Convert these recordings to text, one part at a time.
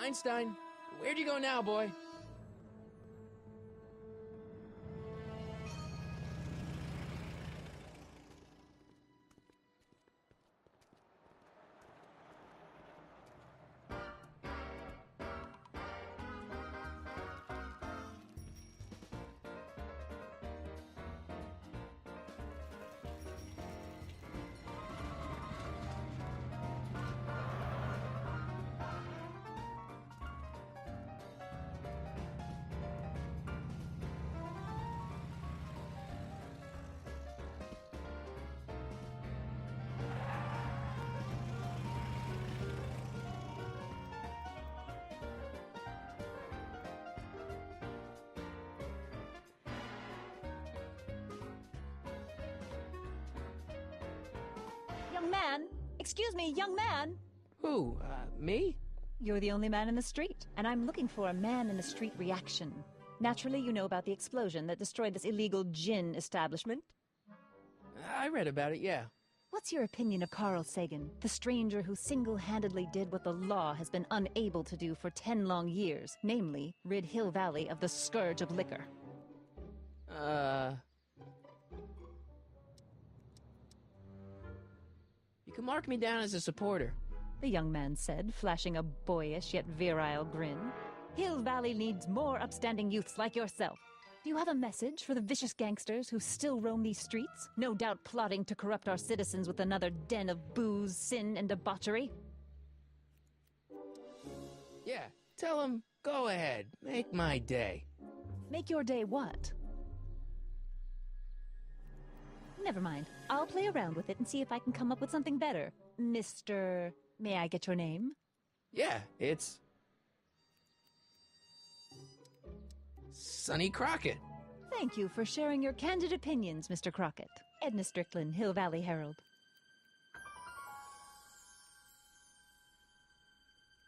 Einstein, where'd you go now, boy? Young man! Excuse me, young man! Who, me? You're the only man in the street, and I'm looking for a man-in-the-street reaction. Naturally, you know about the explosion that destroyed this illegal gin establishment. I read about it, yeah. What's your opinion of Carl Sagan, the stranger who single-handedly did what the law has been unable to do for 10 long years, namely, rid Hill Valley of the scourge of liquor? You can mark me down as a supporter. The young man said, flashing a boyish yet virile grin. Hill Valley needs more upstanding youths like yourself. Do you have a message for the vicious gangsters who still roam these streets, no doubt plotting to corrupt our citizens with another den of booze, sin, and debauchery? Yeah, tell them, go ahead, make my day. Make your day what? Never mind. I'll play around with it and see if I can come up with something better. Mr. May I get your name? Yeah, it's... Sonny Crockett. Thank you for sharing your candid opinions, Mr. Crockett. Edna Strickland, Hill Valley Herald.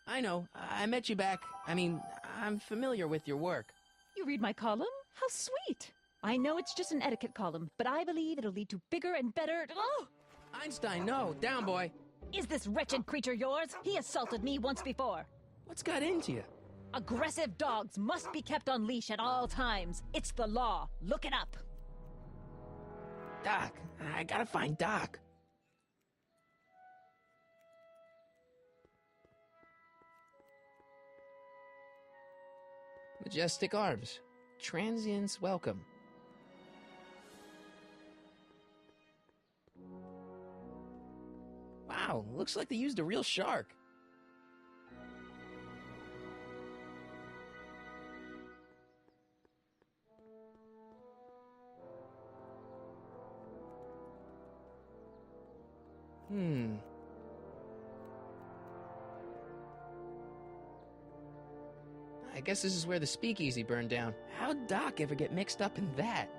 I know, I met you back. I'm familiar with your work. You read my column? How sweet! I know it's just an etiquette column, but I believe it'll lead to bigger and better... Oh! Einstein, no, down, boy. Is this wretched creature yours? He assaulted me once before. What's got into you? Aggressive dogs must be kept on leash at all times. It's the law. Look it up. Doc, I gotta find Doc. Majestic Arbs. Transients welcome. Wow, looks like they used a real shark. I guess this is where the speakeasy burned down. How'd Doc ever get mixed up in that?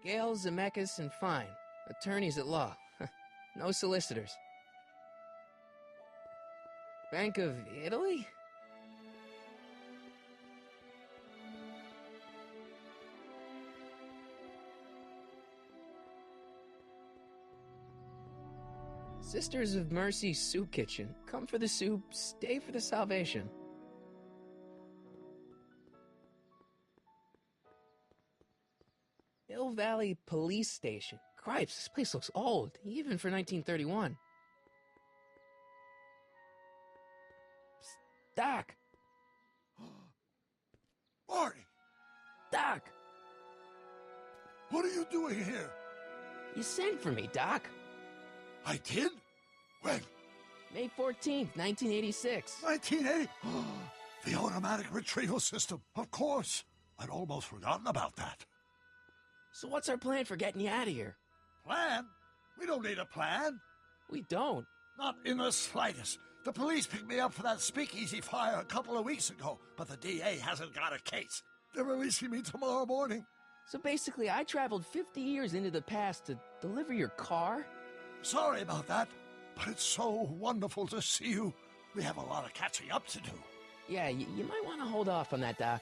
Gale, Zemeckis, and Fine. Attorneys at law. No solicitors. Bank of Italy? Sisters of Mercy Soup Kitchen. Come for the soup, stay for the salvation. Hill Valley Police Station. Cripes, this place looks old, even for 1931. Psst, Doc! Marty! Doc! What are you doing here? You sent for me, Doc. I did? When? May 14th, 1986. 1980? The automatic retrieval system. Of course. I'd almost forgotten about that. So what's our plan for getting you out of here? Plan? We don't need a plan. We don't. Not in the slightest. The police picked me up for that speakeasy fire a couple of weeks ago, but the DA hasn't got a case. They're releasing me tomorrow morning. So basically, I traveled 50 years into the past to deliver your car? Sorry about that, but it's so wonderful to see you. We have a lot of catching up to do. Yeah, you might want to hold off on that, Doc.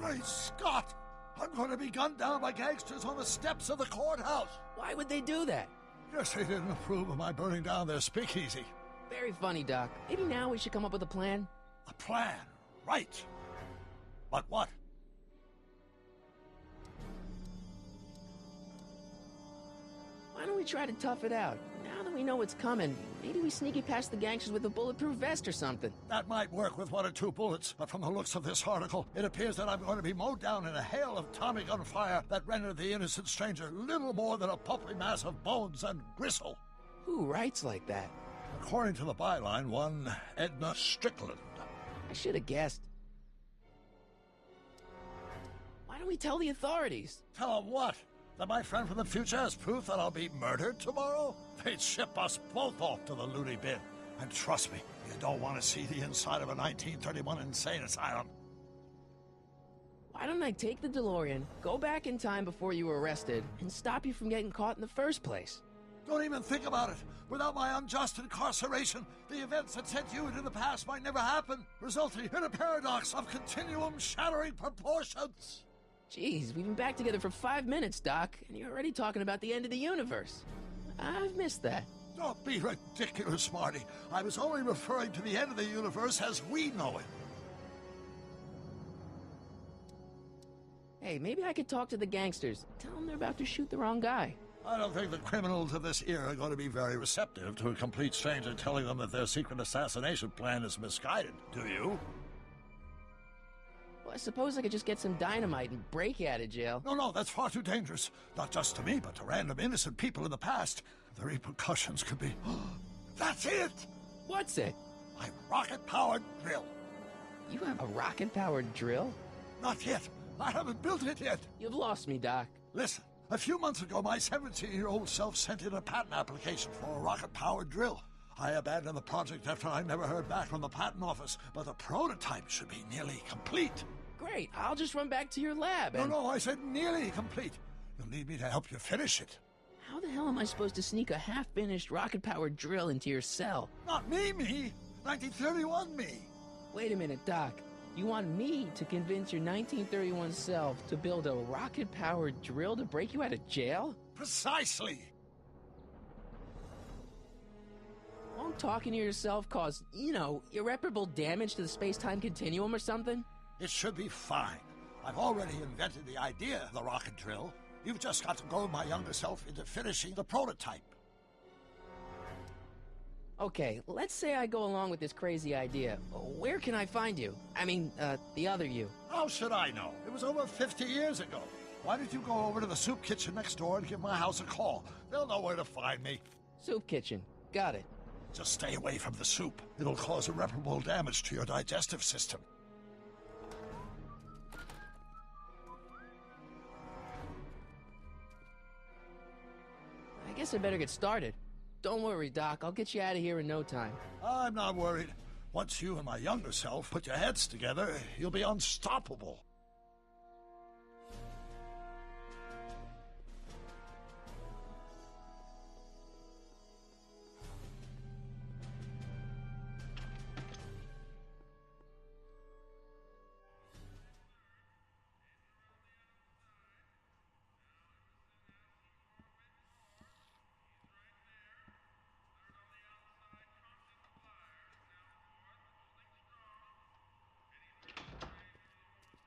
Great Scott! I'm going to be gunned down by gangsters on the steps of the courthouse. Why would they do that? Guess they didn't approve of my burning down their speakeasy. Very funny, Doc. Maybe now we should come up with a plan? A plan, right. But what? Why don't we try to tough it out? Now that we know what's coming, maybe we sneak it past the gangsters with a bulletproof vest or something. That might work with 1 or 2 bullets, but from the looks of this article, it appears that I'm going to be mowed down in a hail of Tommy gun fire that rendered the innocent stranger little more than a pulpy mass of bones and gristle. Who writes like that? According to the byline, one Edna Strickland. I should have guessed. Why don't we tell the authorities? Tell them what? That my friend from the future has proof that I'll be murdered tomorrow? They'd ship us both off to the loony bin. And trust me, you don't want to see the inside of a 1931 insane asylum. Why don't I take the DeLorean, go back in time before you were arrested, and stop you from getting caught in the first place? Don't even think about it. Without my unjust incarceration, the events that sent you into the past might never happen, resulting in a paradox of continuum-shattering proportions. Jeez, we've been back together for 5 minutes, Doc, and you're already talking about the end of the universe. I've missed that. Don't be ridiculous, Marty. I was only referring to the end of the universe as we know it. Hey, maybe I could talk to the gangsters. Tell them they're about to shoot the wrong guy. I don't think the criminals of this era are going to be very receptive to a complete stranger telling them that their secret assassination plan is misguided, do you? Well, I suppose I could just get some dynamite and break you out of jail. No, that's far too dangerous. Not just to me, but to random innocent people in the past. The repercussions could be... That's it! What's it? My rocket-powered drill. You have a rocket-powered drill? Not yet. I haven't built it yet. You've lost me, Doc. Listen, a few months ago, my 17-year-old self sent in a patent application for a rocket-powered drill. I abandoned the project after I never heard back from the patent office, but the prototype should be nearly complete. Great, I'll just run back to your lab and... No, I said nearly complete. You'll need me to help you finish it. How the hell am I supposed to sneak a half-finished rocket-powered drill into your cell? Not me. 1931 me. Wait a minute, Doc. You want me to convince your 1931 self to build a rocket-powered drill to break you out of jail? Precisely. Won't talking to yourself cause, irreparable damage to the space-time continuum or something? It should be fine. I've already invented the idea of the rocket drill. You've just got to goad my younger self into finishing the prototype. Okay, let's say I go along with this crazy idea. Where can I find you? I mean, the other you. How should I know? It was over 50 years ago. Why don't you go over to the soup kitchen next door and give my house a call? They'll know where to find me. Soup kitchen. Got it. Just stay away from the soup. It'll cause irreparable damage to your digestive system. I guess I better get started. Don't worry, Doc. I'll get you out of here in no time. I'm not worried. Once you and my younger self put your heads together, you'll be unstoppable.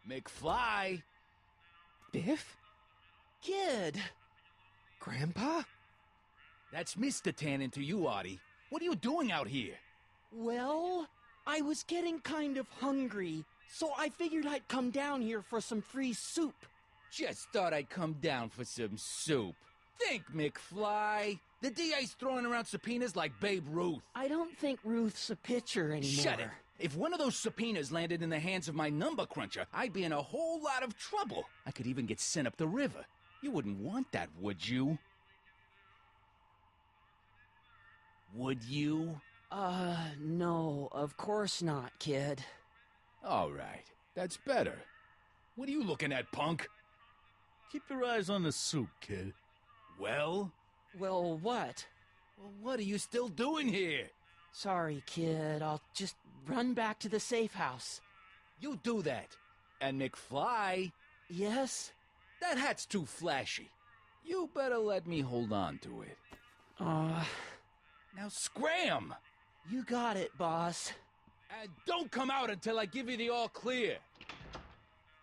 McFly? Biff? Kid? Grandpa? That's Mr. Tannen to you, Artie. What are you doing out here? Well, I was getting kind of hungry, so I figured I'd come down here for some free soup. Just thought I'd come down for some soup. Think, McFly. The DA's throwing around subpoenas like Babe Ruth. I don't think Ruth's a pitcher anymore. Shut it. If one of those subpoenas landed in the hands of my number cruncher, I'd be in a whole lot of trouble. I could even get sent up the river. You wouldn't want that, would you? Would you? No, of course not, kid. All right. That's better. What are you looking at, punk? Keep your eyes on the soup, kid. Well? Well, what? Well, what are you still doing here? Sorry, kid. I'll just run back to the safe house. You do that. And McFly? Yes? That hat's too flashy. You better let me hold on to it. Aw, Now scram! you got it, boss. And don't come out until I give you the all clear.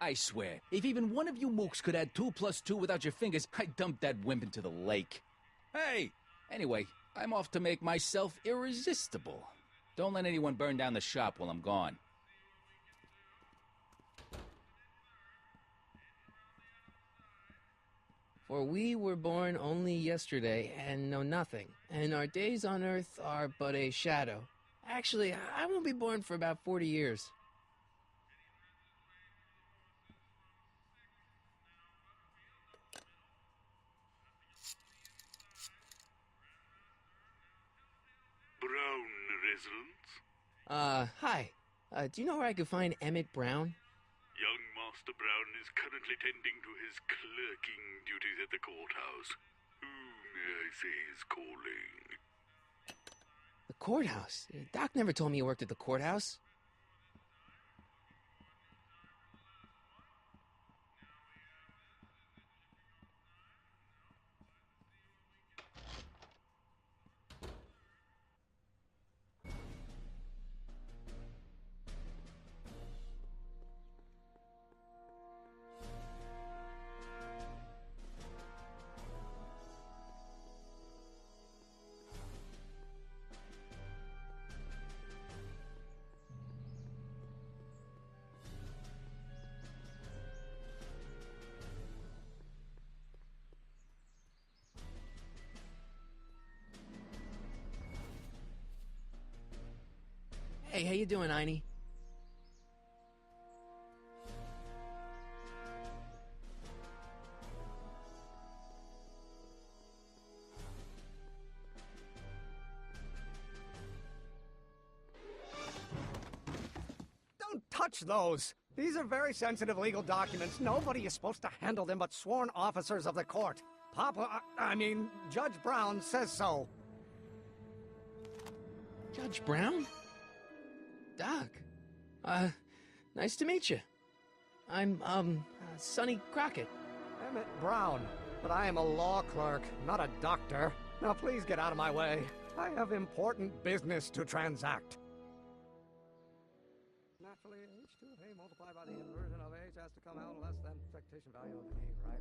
I swear, if even one of you mooks could add 2 plus 2 without your fingers, I'd dump that wimp into the lake. Hey! Anyway, I'm off to make myself irresistible. Don't let anyone burn down the shop while I'm gone. For we were born only yesterday and know nothing, and our days on earth are but a shadow. Actually, I won't be born for about 40 years. Brown residence? Hi. Do you know where I could find Emmett Brown? Young Master Brown is currently tending to his clerking duties at the courthouse. Who may I say is calling? The courthouse? Doc never told me you worked at the courthouse. Hey, how you doing, Einie? Don't touch those! These are very sensitive legal documents. Nobody is supposed to handle them but sworn officers of the court. Judge Brown says so. Judge Brown? Doc. Nice to meet you. I'm, Sonny Crockett. Emmett Brown, but I am a law clerk, not a doctor. Now please get out of my way. I have important business to transact. Naturally, h to a multiplied by the inversion of h has to come out less than expectation value of a, right?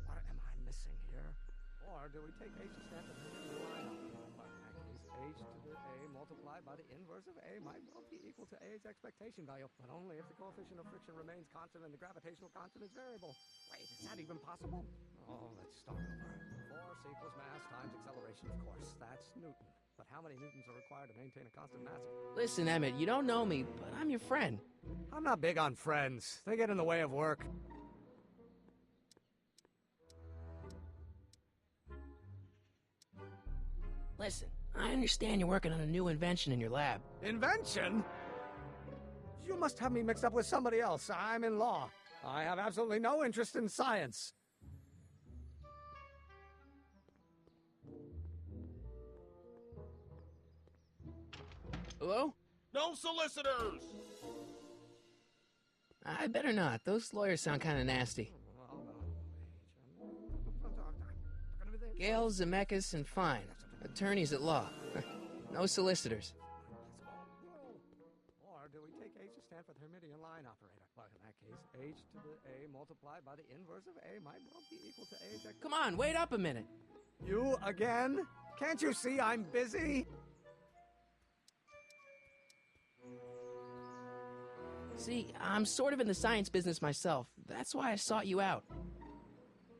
What am I missing here? Or do we take h to stand for the line up? In that case, h to the a multiplied by the inverse of a might well be equal to a's expectation value, but only if the coefficient of friction remains constant and the gravitational constant is variable. Wait, is that even possible? Oh, let's start over. Force equals mass times acceleration, of course. That's Newton. But how many newtons are required to maintain a constant mass? Listen, Emmett, you don't know me, but I'm your friend. I'm not big on friends. They get in the way of work. Listen, I understand you're working on a new invention in your lab. Invention? You must have me mixed up with somebody else. I'm in law. I have absolutely no interest in science. Hello? No solicitors! I better not. Those lawyers sound kind of nasty. Gale, Zemeckis, and Fine. Attorneys at law. No solicitors. Or do we take h to stand for the Hermitian line operator? Well, in that case, h to the a multiplied by the inverse of a might well be equal to a's. Come on, wait up a minute. You again? Can't you see I'm busy? See, I'm sort of in the science business myself. That's why I sought you out.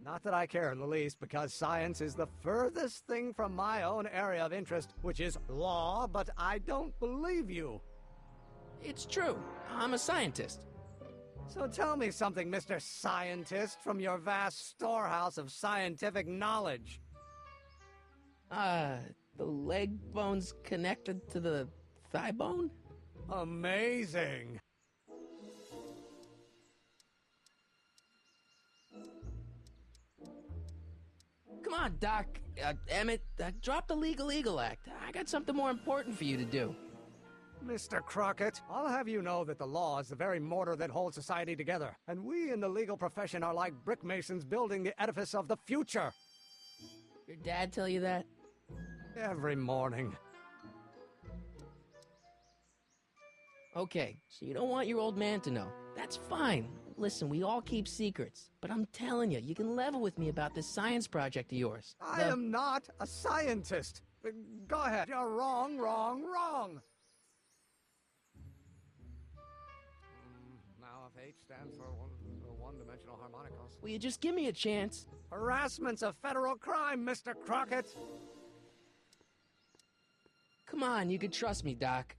Not that I care in the least, because science is the furthest thing from my own area of interest, which is law, but I don't believe you. It's true. I'm a scientist. So tell me something, Mr. Scientist, from your vast storehouse of scientific knowledge. The leg bone's connected to the thigh bone? Amazing. Come on, Doc. Emmett, drop the Legal Eagle Act. I got something more important for you to do. Mr. Crockett, I'll have you know that the law is the very mortar that holds society together, and we in the legal profession are like brick masons building the edifice of the future. Your dad tell you that? Every morning. Okay, so you don't want your old man to know. That's fine. Listen, we all keep secrets. But I'm telling you, you can level with me about this science project of yours. I am not a scientist. Go ahead. You're wrong, wrong, wrong. Now, if H stands for one-dimensional harmonicals. Will you just give me a chance? Harassment's a federal crime, Mr. Crockett. Come on, you can trust me, Doc.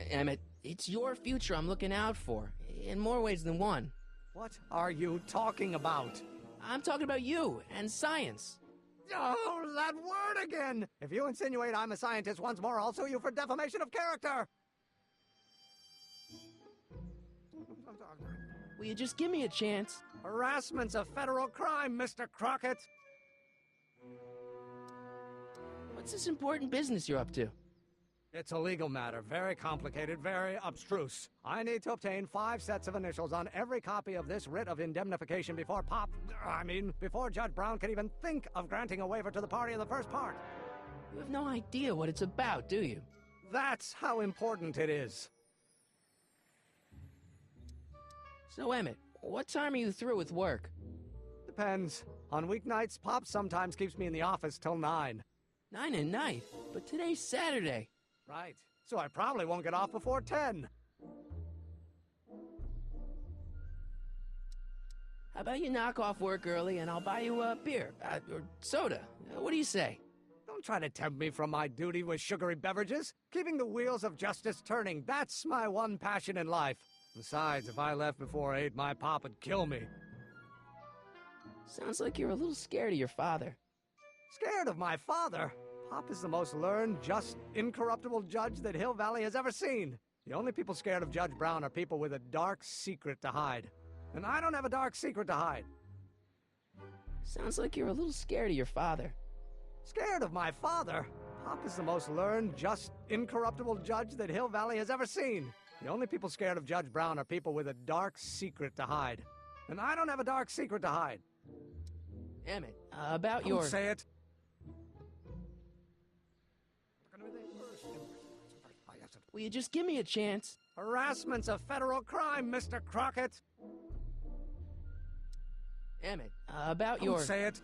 Emmett, it's your future I'm looking out for, in more ways than one. What are you talking about? I'm talking about you and science. Oh, that word again! If you insinuate I'm a scientist once more, I'll sue you for defamation of character! Will you just give me a chance? Harassment's a federal crime, Mr. Crockett! What's this important business you're up to? It's a legal matter, very complicated, very abstruse. I need to obtain 5 sets of initials on every copy of this writ of indemnification before before Judge Brown can even think of granting a waiver to the party in the first part. You have no idea what it's about, do you? That's how important it is. So, Emmett, what time are you through with work? Depends. On weeknights, Pop sometimes keeps me in the office till 9. 9 at night? But today's Saturday. Right. So I probably won't get off before 10. How about you knock off work early and I'll buy you a beer, or soda. What do you say? Don't try to tempt me from my duty with sugary beverages. Keeping the wheels of justice turning, that's my one passion in life. Besides, if I left before 8, my pop would kill me. Sounds like you're a little scared of your father. Scared of my father? Pop is the most learned, just, incorruptible judge that Hill Valley has ever seen. The only people scared of Judge Brown are people with a dark secret to hide. And I don't have a dark secret to hide. Sounds like you're a little scared of your father. Scared of my father? Pop is the most learned, just, incorruptible judge that Hill Valley has ever seen. The only people scared of Judge Brown are people with a dark secret to hide. And I don't have a dark secret to hide. Emmett, about your... Don't say it. Will you just give me a chance? Harassment's a federal crime, Mr. Crockett. Emmett, about your... Don't say it.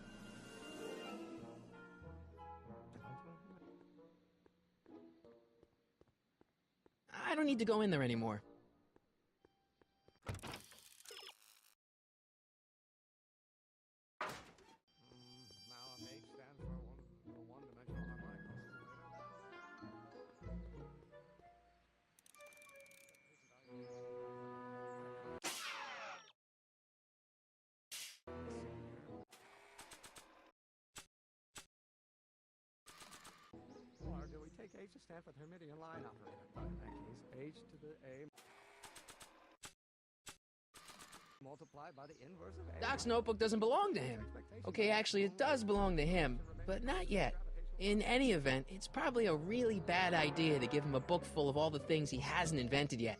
I don't need to go in there anymore. Now if H stands for one-dimensional harmonicals. Or do we take H to stand for the Hermitian line operator? In that case, H to the A multiplied by the inverse of A. Doc's notebook doesn't belong to him. Okay, actually, it does belong to him, but not yet. In any event, it's probably a really bad idea to give him a book full of all the things he hasn't invented yet.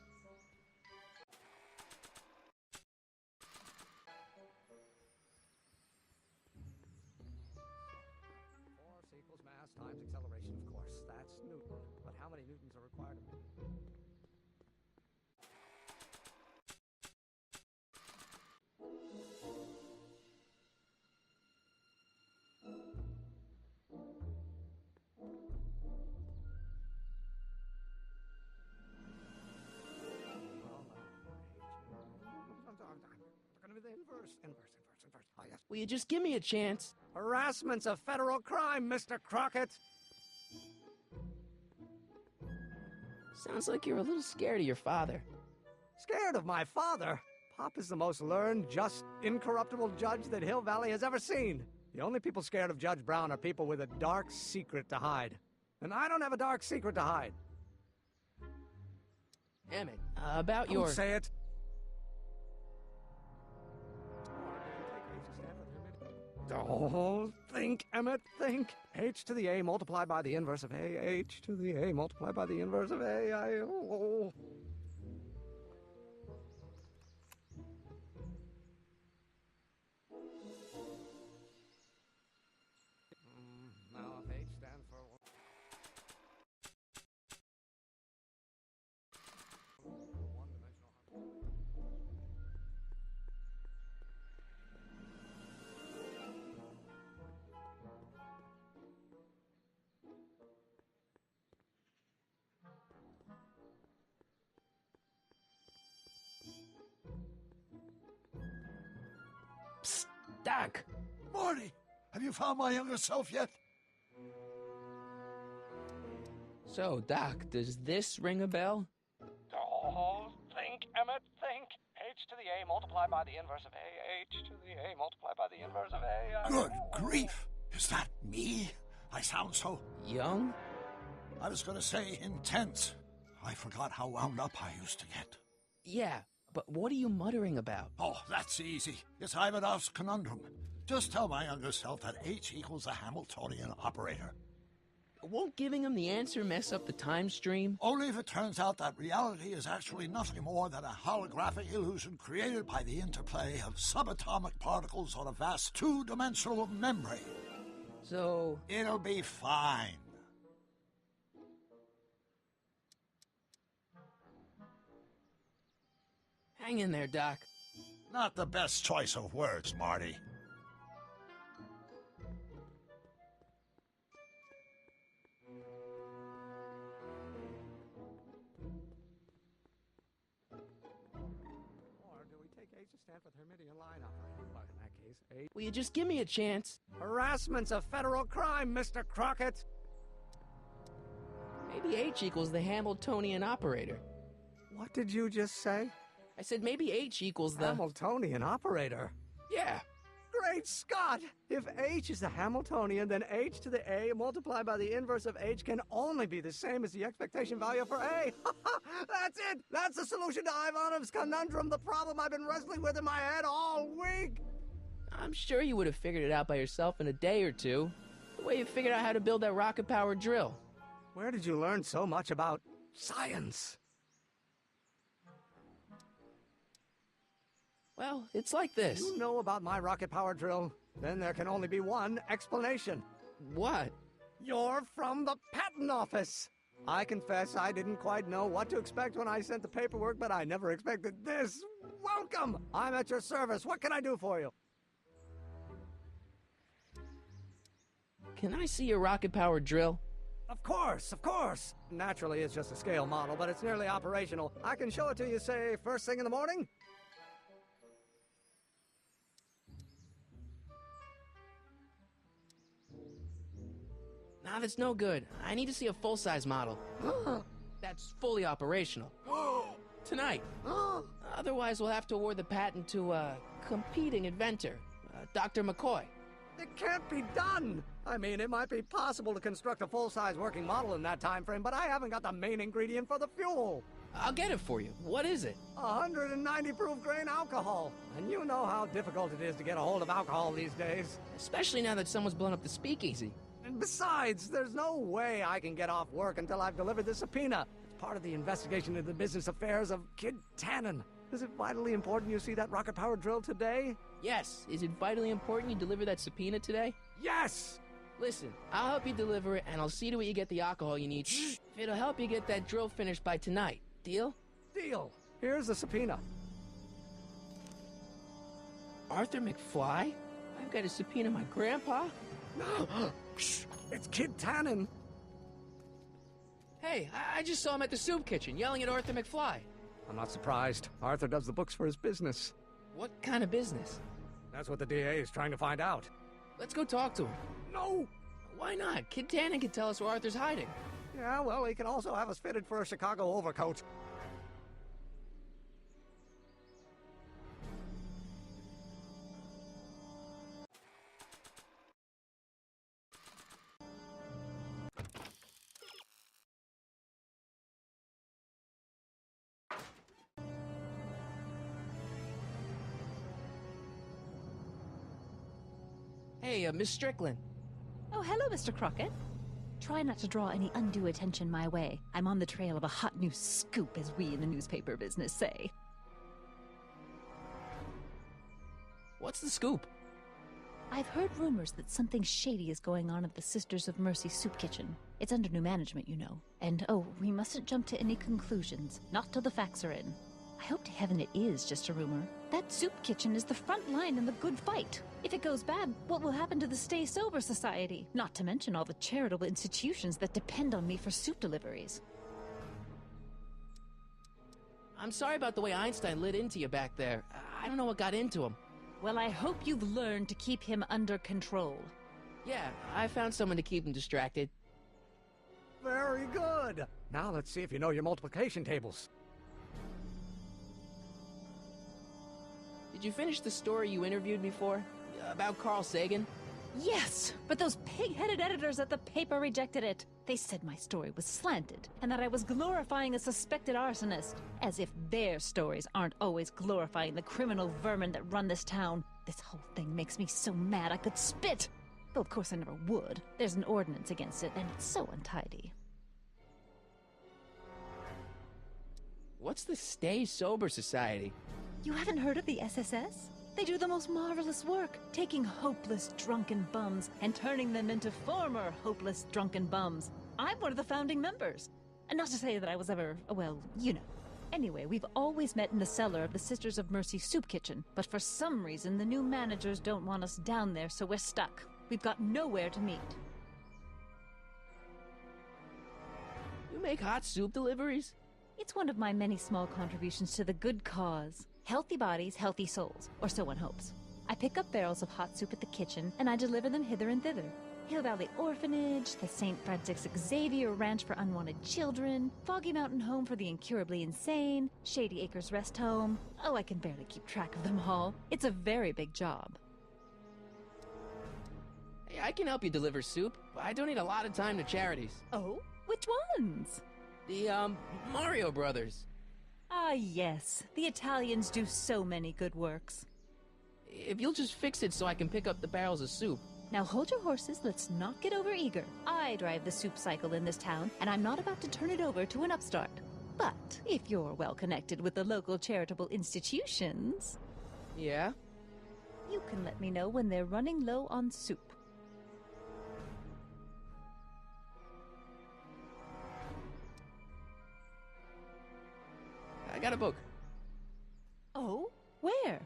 Force equals mass times acceleration, of course. That's Newton. But how many Newtons are required of me? Inverse. Oh, yes. Will you just give me a chance? Harassment's a federal crime, Mr. Crockett. Sounds like you're a little scared of your father. Scared of my father? Pop is the most learned, just, incorruptible judge that Hill Valley has ever seen. The only people scared of Judge Brown are people with a dark secret to hide. And I don't have a dark secret to hide. Emmett, about your... Don't say it. Oh, think, Emmett, think. H to the A multiplied by the inverse of A. H to the A multiplied by the inverse of A. Now if H stands for... Doc! Marty, have you found my younger self yet? So, Doc, does this ring a bell? Oh, think, Emmett, think. H to the A multiplied by the inverse of A. H to the A multiplied by the inverse of A. Good grief! Is that me? I sound so... Young? I was going to say intense. I forgot how wound up I used to get. Yeah, but what are you muttering about? Oh, that's easy. It's Ivanov's conundrum. Just tell my younger self that H equals the Hamiltonian operator. Won't giving him the answer mess up the time stream? Only if it turns out that reality is actually nothing more than a holographic illusion created by the interplay of subatomic particles on a vast two-dimensional membrane. So... It'll be fine. Hang in there, Doc. Not the best choice of words, Marty. Or do we take H to stand for Hermitian line operator? But in that case, H... Will you just give me a chance? Harassment's a federal crime, Mr. Crockett! Maybe H equals the Hamiltonian operator. What did you just say? I said maybe H equals the... Hamiltonian operator? Yeah. Great Scott! If H is the Hamiltonian, then H to the A multiplied by the inverse of H can only be the same as the expectation value for A. That's it! That's the solution to Ivanov's conundrum, the problem I've been wrestling with in my head all week! I'm sure you would have figured it out by yourself in a day or two. The way you figured out how to build that rocket-powered drill. Where did you learn so much about science? Well, it's like this. You know about my rocket-powered drill? Then there can only be one explanation. What? You're from the patent office! I confess I didn't quite know what to expect when I sent the paperwork, but I never expected this. Welcome! I'm at your service. What can I do for you? Can I see your rocket-powered drill? Of course, of course. Naturally, it's just a scale model, but it's nearly operational. I can show it to you, say, first thing in the morning? Nah, that's no good. I need to see a full-size model. That's fully operational. Tonight. Otherwise, we'll have to award the patent to a competing inventor, Dr. McCoy. It can't be done! I mean, it might be possible to construct a full-size working model in that time frame, but I haven't got the main ingredient for the fuel. I'll get it for you. What is it? 190 proof grain alcohol. And you know how difficult it is to get a hold of alcohol these days. Especially now that someone's blown up the speakeasy. And besides, there's no way I can get off work until I've delivered the subpoena. It's part of the investigation into the business affairs of Kid Tannen. Is it vitally important you see that rocket-powered drill today? Yes. Is it vitally important you deliver that subpoena today? Yes! Listen, I'll help you deliver it, and I'll see to it you get the alcohol you need. If it'll help you get that drill finished by tonight. Deal? Deal. Here's the subpoena. Arthur McFly? I've got to subpoena my grandpa? Shh! It's Kid Tannen. Hey, I just saw him at the soup kitchen, yelling at Arthur McFly. I'm not surprised. Arthur does the books for his business. What kind of business? That's what the DA is trying to find out. Let's go talk to him. No! Why not? Kid Tannen can tell us where Arthur's hiding. Yeah, well, he can also have us fitted for a Chicago overcoat. Hey, Miss Strickland. Oh, hello, Mr. Crockett. Try not to draw any undue attention my way. I'm on the trail of a hot new scoop, as we in the newspaper business say. What's the scoop? I've heard rumors that something shady is going on at the Sisters of Mercy soup kitchen. It's under new management, you know. And, oh, we mustn't jump to any conclusions. Not till the facts are in. I hope to heaven it is just a rumor. That soup kitchen is the front line in the good fight. If it goes bad, what will happen to the Stay Sober Society? Not to mention all the charitable institutions that depend on me for soup deliveries. I'm sorry about the way Einstein lit into you back there. I don't know what got into him. Well, I hope you've learned to keep him under control. Yeah, I found someone to keep him distracted. Very good. Now let's see if you know your multiplication tables. Did you finish the story you interviewed me for? About Carl Sagan? Yes, but those pig-headed editors at the paper rejected it. They said my story was slanted, and that I was glorifying a suspected arsonist. As if their stories aren't always glorifying the criminal vermin that run this town. This whole thing makes me so mad I could spit. Though of course I never would. There's an ordinance against it, and it's so untidy. What's the Stay Sober Society? You haven't heard of the SSS? They do the most marvelous work, taking hopeless drunken bums and turning them into former hopeless drunken bums. I'm one of the founding members. And not to say that I was ever, well, you know. Anyway, we've always met in the cellar of the Sisters of Mercy soup kitchen, but for some reason the new managers don't want us down there, so we're stuck. We've got nowhere to meet. You make hot soup deliveries? It's one of my many small contributions to the good cause. Healthy bodies, healthy souls, or so one hopes. I pick up barrels of hot soup at the kitchen, and I deliver them hither and thither. Hill Valley Orphanage, the St. Francis Xavier Ranch for Unwanted Children, Foggy Mountain Home for the Incurably Insane, Shady Acres Rest Home. Oh, I can barely keep track of them all. It's a very big job. Hey, I can help you deliver soup. I donate a lot of time to charities. Oh? Which ones? The, Mario Brothers. Ah, yes. The Italians do so many good works. If you'll just fix it so I can pick up the barrels of soup. Now hold your horses, let's not get over-eager. I drive the soup cycle in this town, and I'm not about to turn it over to an upstart. But if you're well connected with the local charitable institutions... Yeah? You can let me know when they're running low on soup. I got a book. Oh? Where?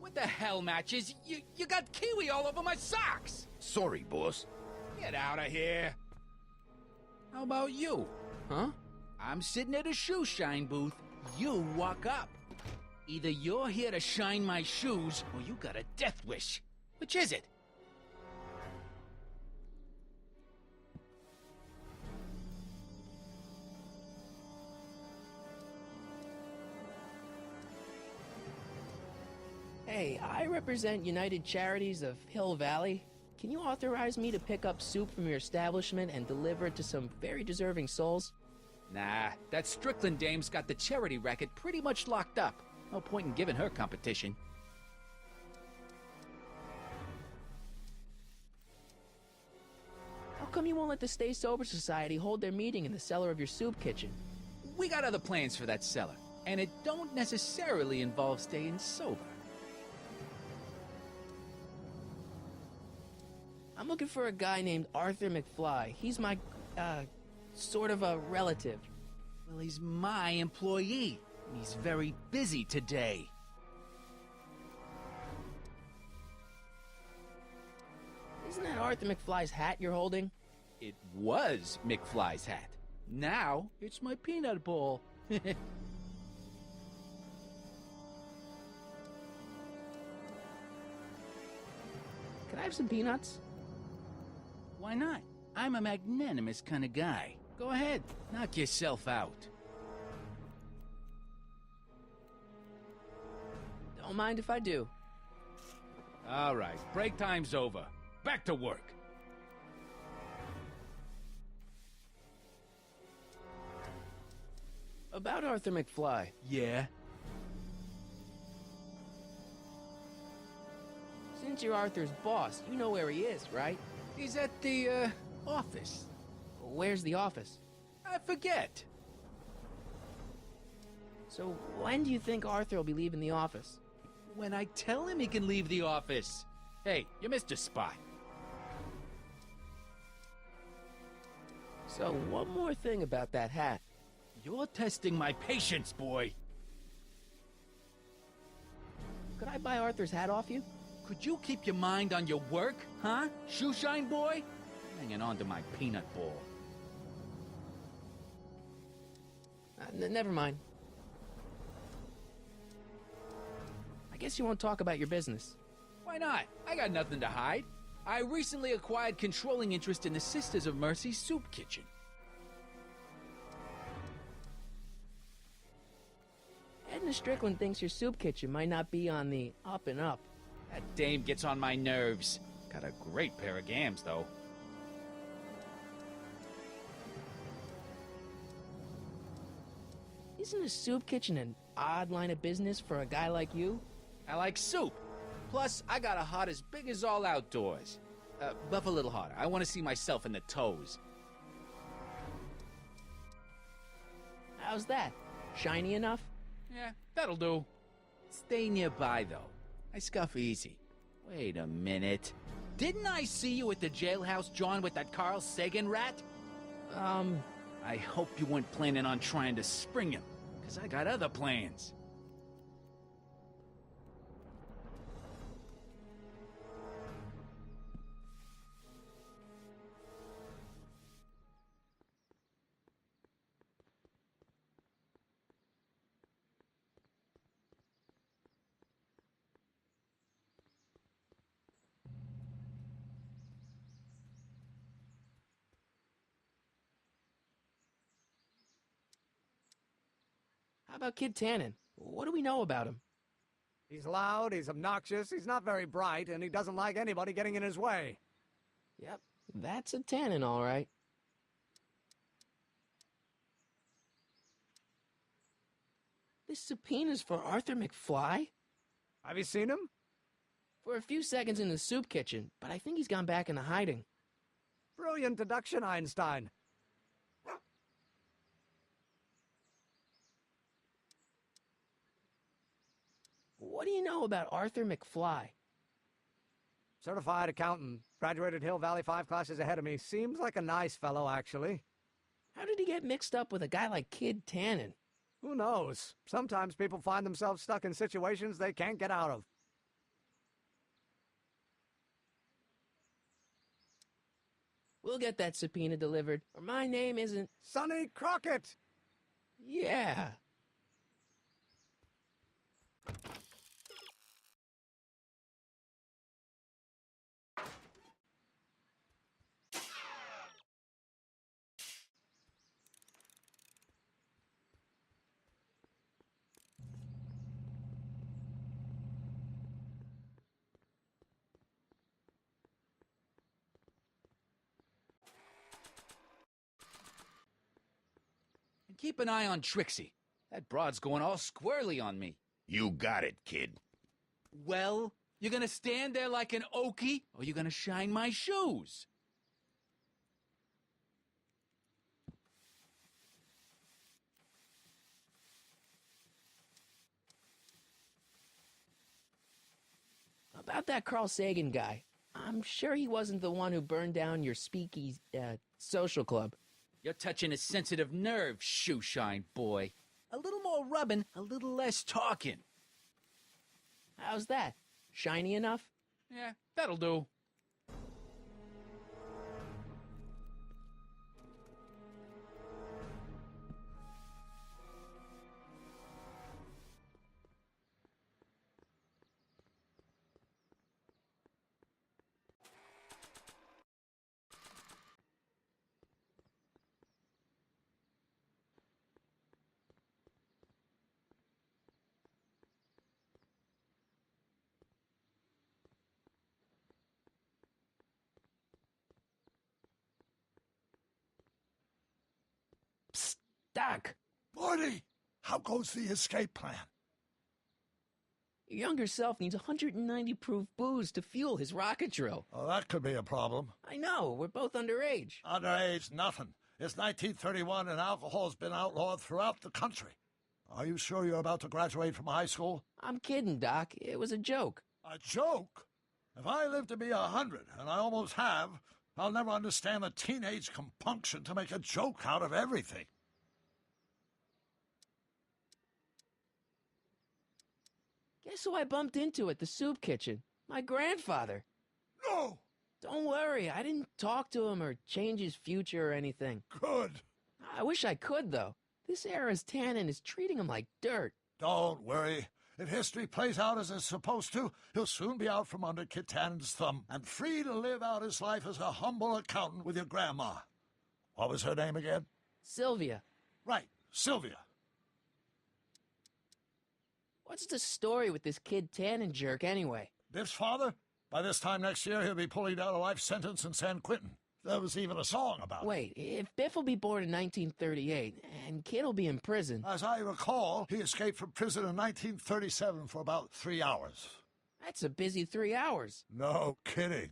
What the hell, Matches? You got kiwi all over my socks! Sorry, boss. Get out of here! How about you? Huh? I'm sitting at a shoe shine booth. You walk up. Either you're here to shine my shoes, or you got a death wish. Which is it? Hey, I represent United Charities of Hill Valley. Can you authorize me to pick up soup from your establishment and deliver it to some very deserving souls? Nah, that Strickland dame's got the charity racket pretty much locked up. No point in giving her competition. How come you won't let the Stay Sober Society hold their meeting in the cellar of your soup kitchen? We got other plans for that cellar, and it don't necessarily involve staying sober. I'm looking for a guy named Arthur McFly. He's my, sort of a relative. Well, he's my employee. He's very busy today. Isn't that Arthur McFly's hat you're holding? It was McFly's hat. Now, it's my peanut ball. Can I have some peanuts? Why not? I'm a magnanimous kind of guy. Go ahead, knock yourself out. Don't mind if I do. All right, break time's over. Back to work. About Arthur McFly. Yeah? Since you're Arthur's boss, you know where he is, right? He's at the, office. Where's the office? I forget. So when do you think Arthur will be leaving the office? When I tell him he can leave the office. Hey, you Mr. Spy. So one more thing about that hat. You're testing my patience, boy. Could I buy Arthur's hat off you? Could you keep your mind on your work, huh? Shoeshine boy? Hanging on to my peanut ball. Never mind. I guess you won't talk about your business. Why not? I got nothing to hide. I recently acquired controlling interest in the Sisters of Mercy soup kitchen. Edna Strickland thinks your soup kitchen might not be on the up and up. That dame gets on my nerves. Got a great pair of gams, though. Isn't a soup kitchen an odd line of business for a guy like you? I like soup. Plus, I got a heart as big as all outdoors. Buff a little harder. I want to see myself in the toes. How's that? Shiny enough? Yeah, that'll do. Stay nearby, though. I scuff easy. Wait a minute. Didn't I see you at the jailhouse, John, with that Carl Sagan rat? I hope you weren't planning on trying to spring him, because I got other plans. How about Kid Tannen? What do we know about him? He's loud, he's obnoxious, he's not very bright, and he doesn't like anybody getting in his way. Yep, that's a Tannen, all right. This subpoena's for Arthur McFly? Have you seen him? For a few seconds in the soup kitchen, but I think he's gone back into hiding. Brilliant deduction, Einstein. What do you know about Arthur McFly? Certified accountant, graduated Hill Valley 5 classes ahead of me. Seems like a nice fellow, actually. How did he get mixed up with a guy like Kid Tannen? Who knows? Sometimes people find themselves stuck in situations they can't get out of. We'll get that subpoena delivered, or my name isn't... Sonny Crockett! Yeah. And keep an eye on Trixie. That broad's going all squirrely on me. You got it, kid. Well, you gonna stand there like an okie, or you gonna shine my shoes? About that Carl Sagan guy, I'm sure he wasn't the one who burned down your speakeasy, social club. You're touching a sensitive nerve, shoeshine boy. A little more rubbing, a little less talking. How's that? Shiny enough? Yeah, that'll do. Psst, Doc. Marty, how goes the escape plan? Your younger self needs 190 proof booze to fuel his rocket drill. Oh, that could be a problem. I know, we're both underage. Underage, nothing. It's 1931 and alcohol's been outlawed throughout the country. Are you sure you're about to graduate from high school? I'm kidding, Doc. It was a joke. A joke? If I live to be 100, and I almost have, I'll never understand the teenage compunction to make a joke out of everything. Guess who I bumped into at the soup kitchen? My grandfather. No! Don't worry, I didn't talk to him or change his future or anything. Good. I wish I could, though. This era's tannin is treating him like dirt. Don't worry. If history plays out as it's supposed to, he'll soon be out from under Kit Tannen's thumb and free to live out his life as a humble accountant with your grandma. What was her name again? Sylvia. Right, Sylvia. What's the story with this kid Tannen jerk, anyway? Biff's father? By this time next year, he'll be pulling down a life sentence in San Quentin. There was even a song about it. Wait, if Biff will be born in 1938, and Kid will be in prison... As I recall, he escaped from prison in 1937 for about 3 hours. That's a busy 3 hours. No kidding.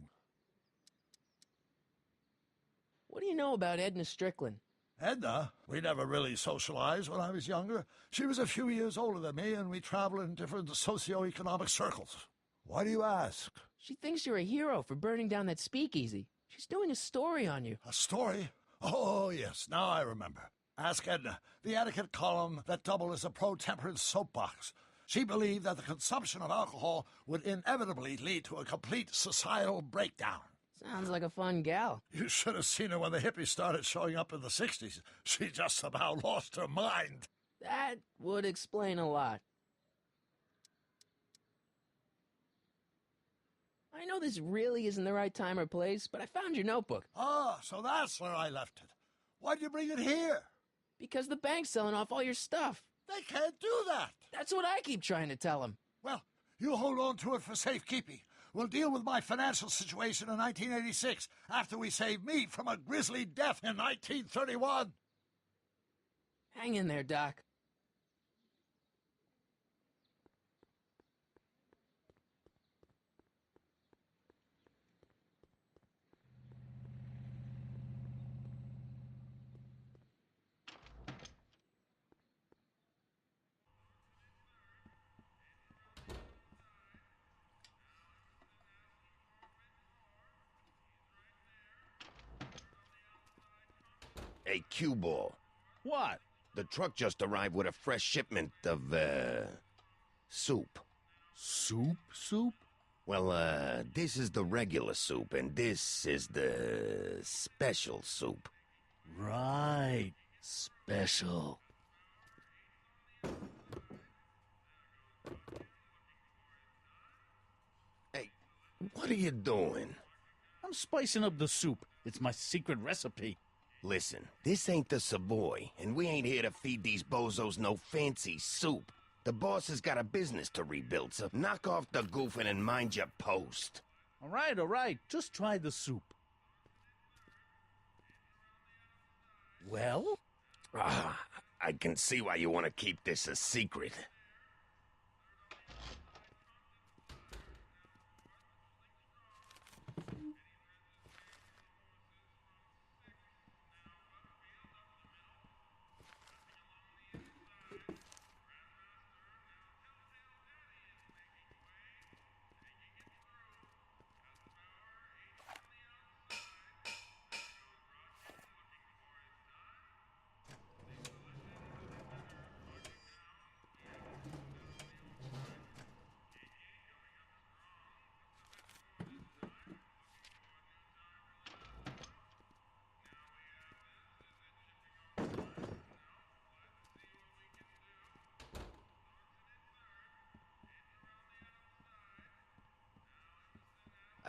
What do you know about Edna Strickland? Edna? We never really socialized when I was younger. She was a few years older than me, and we traveled in different socio-economic circles. Why do you ask? She thinks you're a hero for burning down that speakeasy. She's doing a story on you. A story? Oh, yes, now I remember. Ask Edna, the etiquette column that doubled as a pro-temperance soapbox. She believed that the consumption of alcohol would inevitably lead to a complete societal breakdown. Sounds like a fun gal. You should have seen her when the hippies started showing up in the 60s. She just about lost her mind. That would explain a lot. I know this really isn't the right time or place, but I found your notebook. Ah, so that's where I left it. Why'd you bring it here? Because the bank's selling off all your stuff. They can't do that. That's what I keep trying to tell them. Well, you hold on to it for safekeeping. We'll deal with my financial situation in 1986 after we save me from a grisly death in 1931. Hang in there, Doc. Hey, Q-Ball. What? The truck just arrived with a fresh shipment of, soup. Soup? Well, this is the regular soup, and this is the special soup. Right. Special. Hey, what are you doing? I'm spicing up the soup. It's my secret recipe. Listen, this ain't the Savoy, and we ain't here to feed these bozos no fancy soup. The boss has got a business to rebuild, so knock off the goofing and mind your post. All right. Just try the soup. Well? I can see why you want to keep this a secret.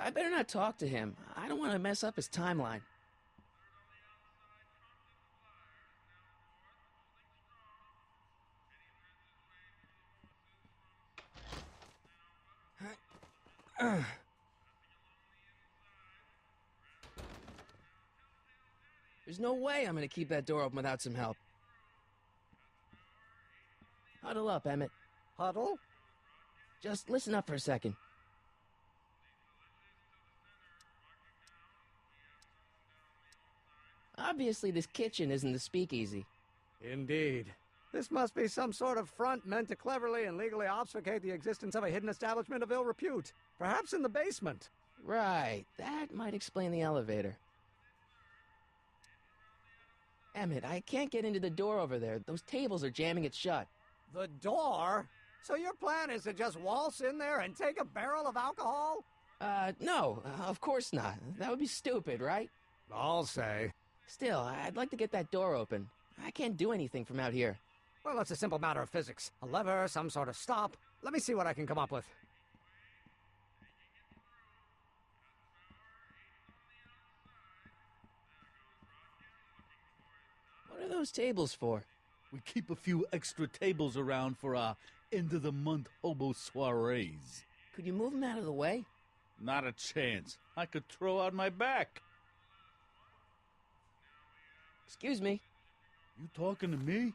I better not talk to him. I don't want to mess up his timeline. There's no way I'm going to keep that door open without some help. Huddle up, Emmett. Huddle? Just listen up for a second. Obviously, this kitchen isn't the speakeasy. Indeed. This must be some sort of front meant to cleverly and legally obfuscate the existence of a hidden establishment of ill repute. Perhaps in the basement. Right. That might explain the elevator. Emmett, I can't get into the door over there. Those tables are jamming it shut. The door? So your plan is to just waltz in there and take a barrel of alcohol? No, of course not. That would be stupid, right? I'll say. Still, I'd like to get that door open. I can't do anything from out here. Well, it's a simple matter of physics. A lever, some sort of stop. Let me see what I can come up with. What are those tables for? We keep a few extra tables around for our end-of-the-month hobo soirees. Could you move them out of the way? Not a chance. I could throw out my back. Excuse me. You talking to me?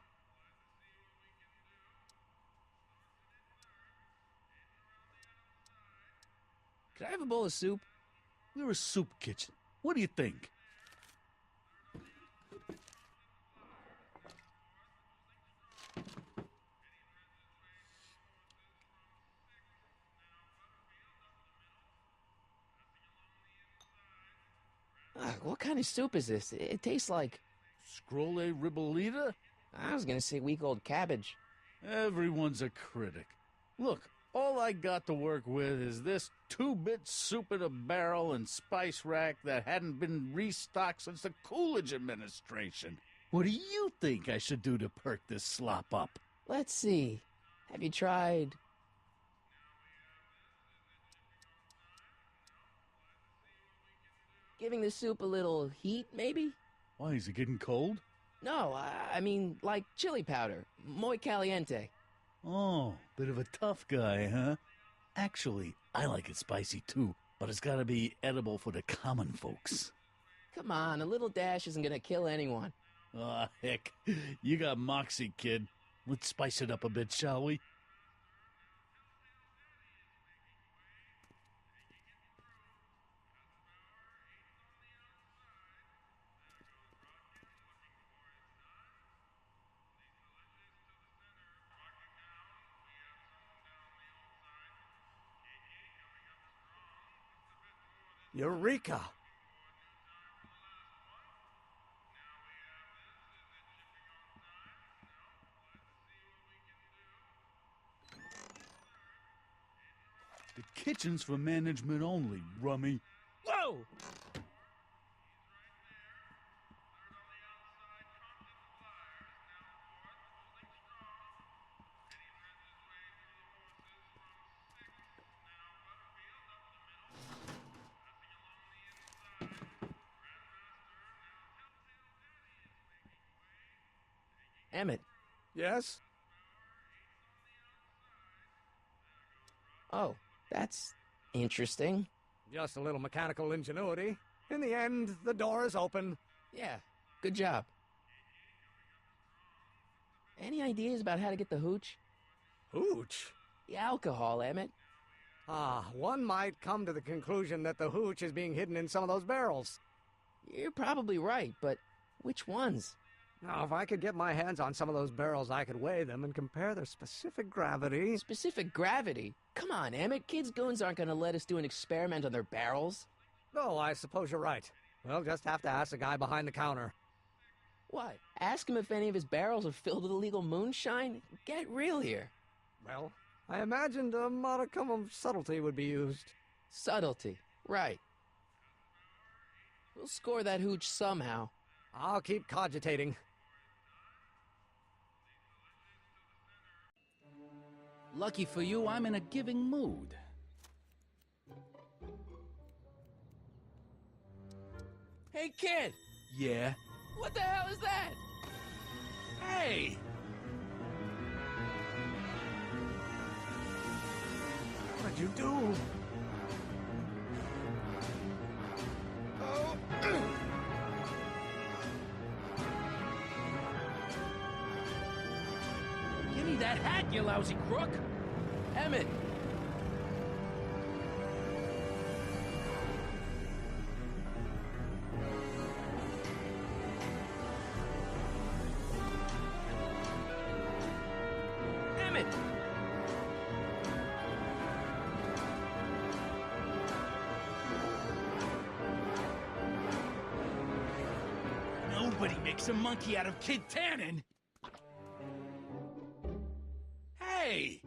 Could I have a bowl of soup? We're a soup kitchen. What do you think? What kind of soup is this? It tastes like... Scrolle ribolita? I was gonna say week-old cabbage. Everyone's a critic. Look, all I got to work with is this 2-bit soup in a barrel and spice rack that hadn't been restocked since the Coolidge administration. What do you think I should do to perk this slop up? Let's see. Have you tried... giving the soup a little heat, maybe? Why, is it getting cold? No, I mean, like chili powder. Muy caliente. Oh, bit of a tough guy, huh? Actually, I like it spicy too, but it's gotta be edible for the common folks. Come on, a little dash isn't gonna kill anyone. Aw, heck. You got moxie, kid. Let's spice it up a bit, shall we? Eureka! The kitchen's for management only, rummy. Whoa! Emmett. Yes? Oh, that's interesting. Just a little mechanical ingenuity. In the end, the door is open. Yeah, good job. Any ideas about how to get the hooch? Hooch? The alcohol, Emmett. One might come to the conclusion that the hooch is being hidden in some of those barrels. You're probably right, but which ones? Now, if I could get my hands on some of those barrels, I could weigh them and compare their specific gravity. Specific gravity? Come on, Emmett. Kids' goons aren't going to let us do an experiment on their barrels. No, I suppose you're right. We'll just have to ask the guy behind the counter. What? Ask him if any of his barrels are filled with illegal moonshine? Get real here. Well, I imagined a modicum of subtlety would be used. Subtlety. Right. We'll score that hooch somehow. I'll keep cogitating. Lucky for you, I'm in a giving mood. Hey, kid! Yeah? What the hell is that? Hey! What did you do? Oh! Give me that hat, you lousy crook! Emmett! Emmett! Nobody makes a monkey out of Kid Tannen! Hey!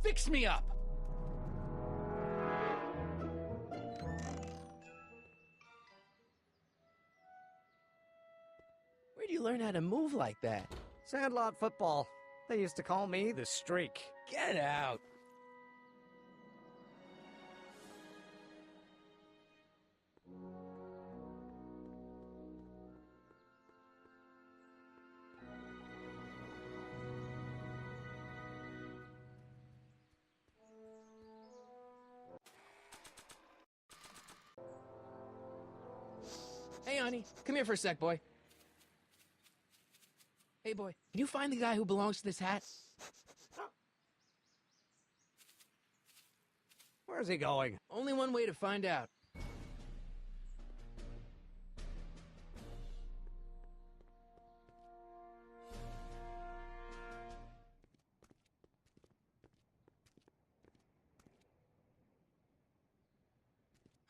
Fix me up! Where'd you learn how to move like that? Sandlot football. They used to call me the Streak. Get out! Hey, honey, come here for a sec, boy. Hey, boy, can you find the guy who belongs to this hat? Where's he going? Only one way to find out.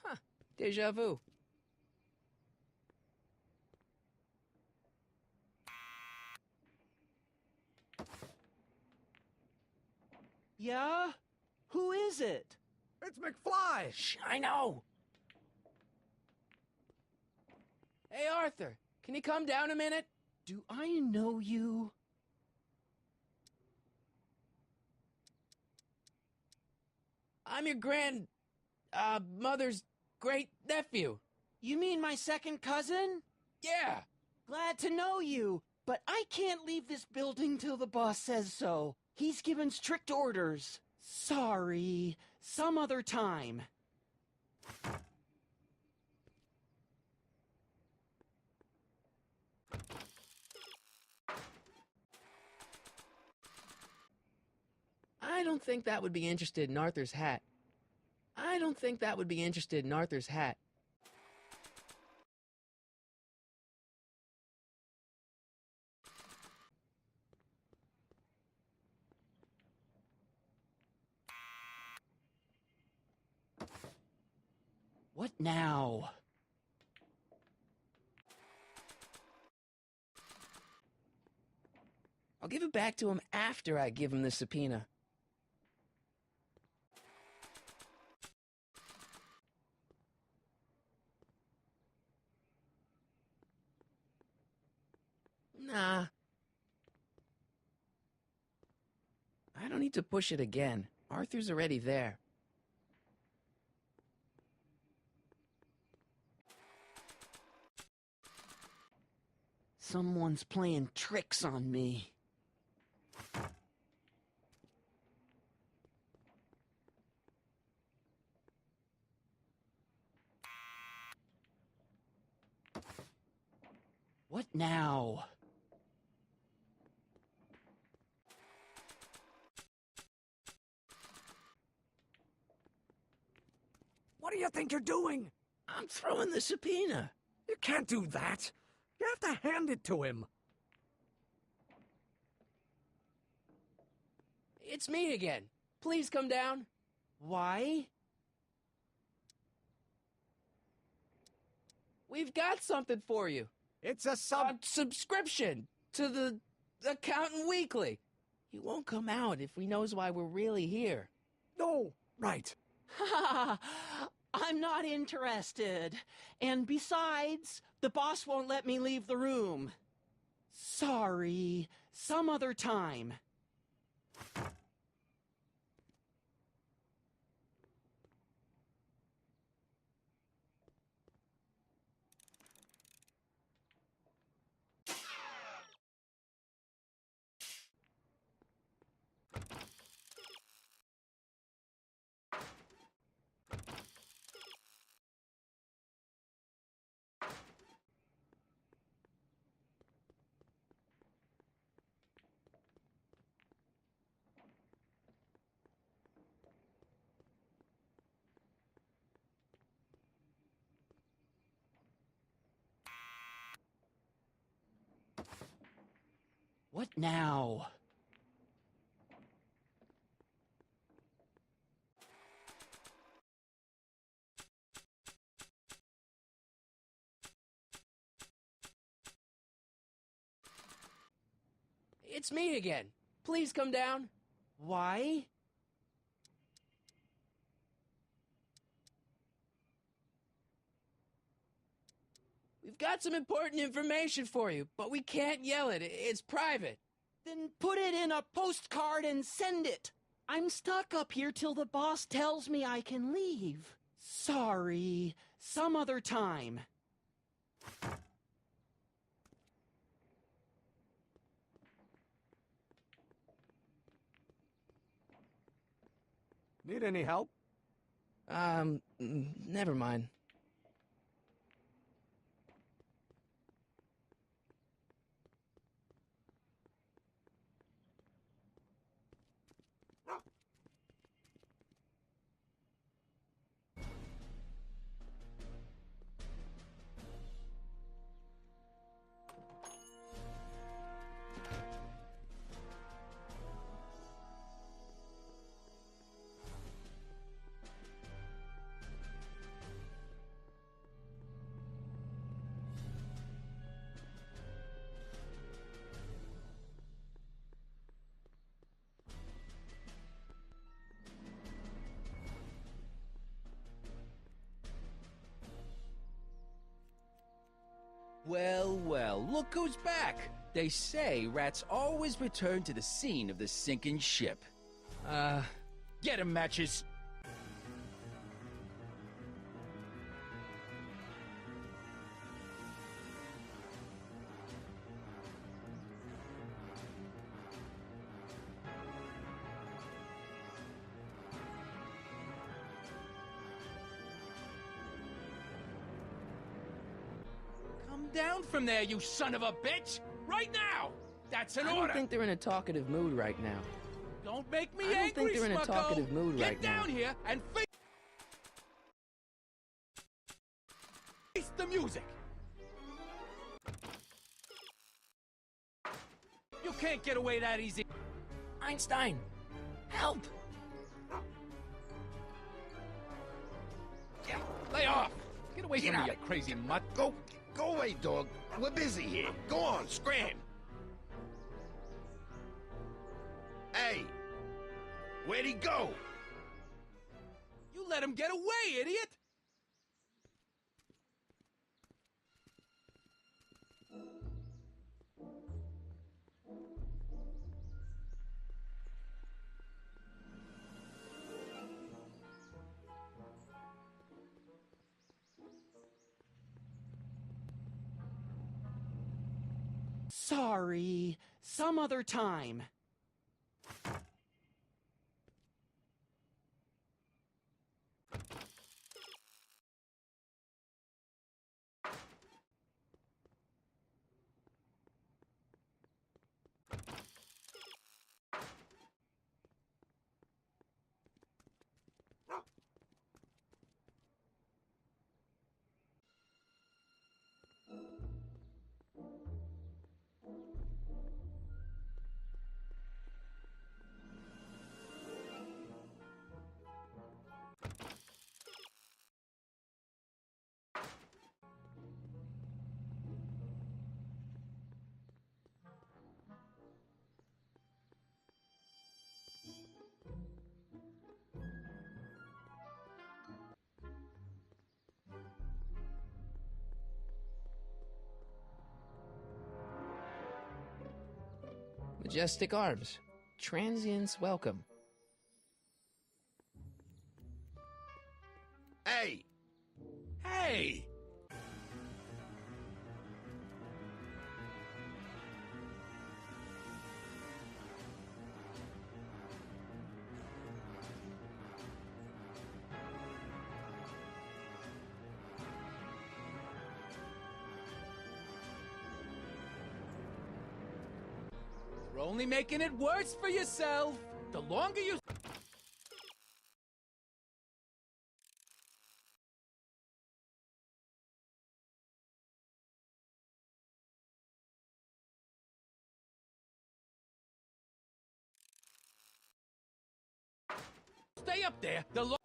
Huh, deja vu. Yeah? Who is it? It's McFly! Shh, I know! Hey, Arthur, can you come down a minute? Do I know you? I'm your mother's great-nephew. You mean my second cousin? Yeah! Glad to know you, but I can't leave this building till the boss says so. He's given strict orders. Sorry. Some other time. I don't think that would be interested in Arthur's hat. I don't think that would be interested in Arthur's hat. What now? I'll give it back to him after I give him the subpoena. Nah. I don't need to push it again. Arthur's already there. Someone's playing tricks on me. What now? What do you think you're doing? I'm throwing the subpoena. You can't do that. You have to hand it to him. It's me again. Please come down. Why? We've got something for you. It's a subscription to the Accountant Weekly. He won't come out if he knows why we're really here. No, right. Ha! I'm not interested. And besides, the boss won't let me leave the room. Sorry. Some other time. What now? It's me again. Please come down. Why? We've got some important information for you, but we can't yell it. It's private. Then put it in a postcard and send it. I'm stuck up here till the boss tells me I can leave. Sorry, some other time. Need any help? Never mind. Well, well, look who's back. They say rats always return to the scene of the sinking ship. Get 'em, Matches. Come down from there, you son of a bitch! Right now! That's an I order! don't think they're in a talkative mood right now. Don't make me I don't angry, think they're in a Smucko. talkative mood Get right now. down here and face the music! You can't get away that easy. Einstein! Help! Lay off! Get away from me, you crazy mutt. Go away, dog. We're busy here. Go on, scram. Hey, where'd he go? You let him get away, idiot! Sorry, some other time. Majestic arms. Transients welcome. Hey, Hey! You're only making it worse for yourself. The longer you... Stay up there, the longer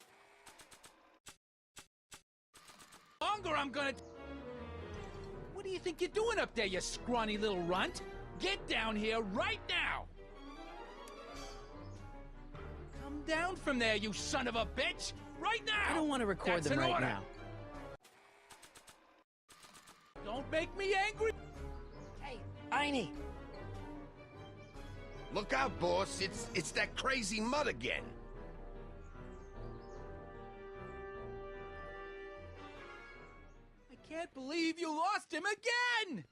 I'm gonna... What do you think you're doing up there, you scrawny little runt? Get down here right now! Come down from there, you son of a bitch! Right now! I don't want to record That's them an right order. now. Don't make me angry! Hey, Einie! Look out, boss. It's that crazy mud again. I can't believe you lost him again!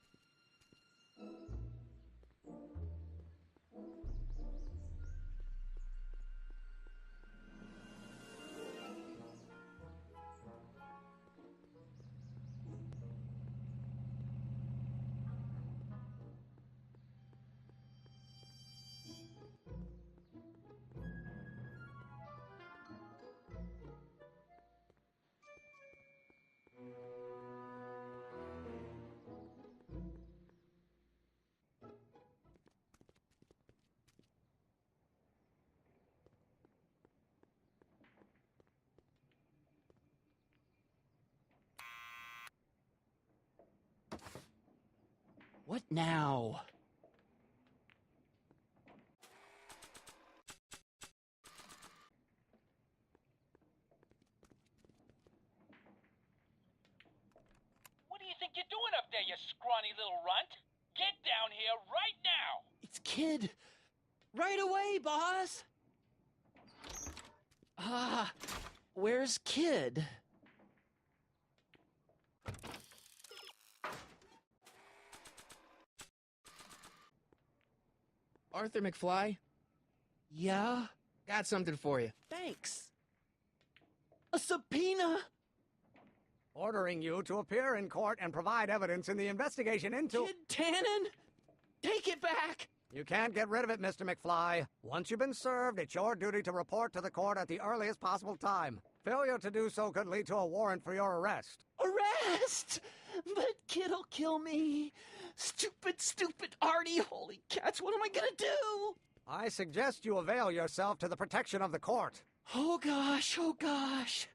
What now? What do you think you're doing up there, you scrawny little runt? Get down here right now! It's Kid. Right away, boss. Where's Kid? Arthur McFly, Yeah? got something for you. Thanks. A subpoena? Ordering you to appear in court and provide evidence in the investigation into... Kid Tannen? Take it back! You can't get rid of it, Mr. McFly. Once you've been served, it's your duty to report to the court at the earliest possible time. Failure to do so could lead to a warrant for your arrest. Arrest! But Kid'll kill me. Stupid Artie. Holy cats, what am I gonna do? I suggest you avail yourself to the protection of the court. Oh gosh, oh gosh.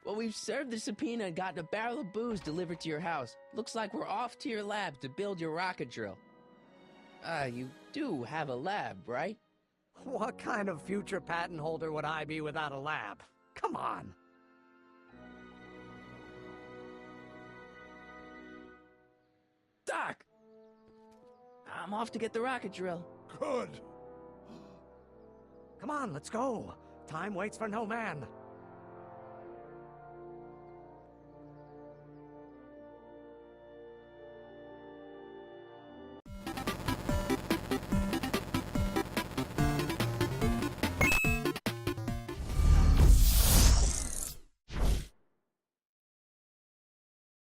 Well, we've served the subpoena and gotten a barrel of booze delivered to your house. Looks like we're off to your lab to build your rocket drill. You do have a lab, right? What kind of future patent holder would I be without a lab? Come on. Doc! I'm off to get the rocket drill. Good. Come on, let's go. Time waits for no man.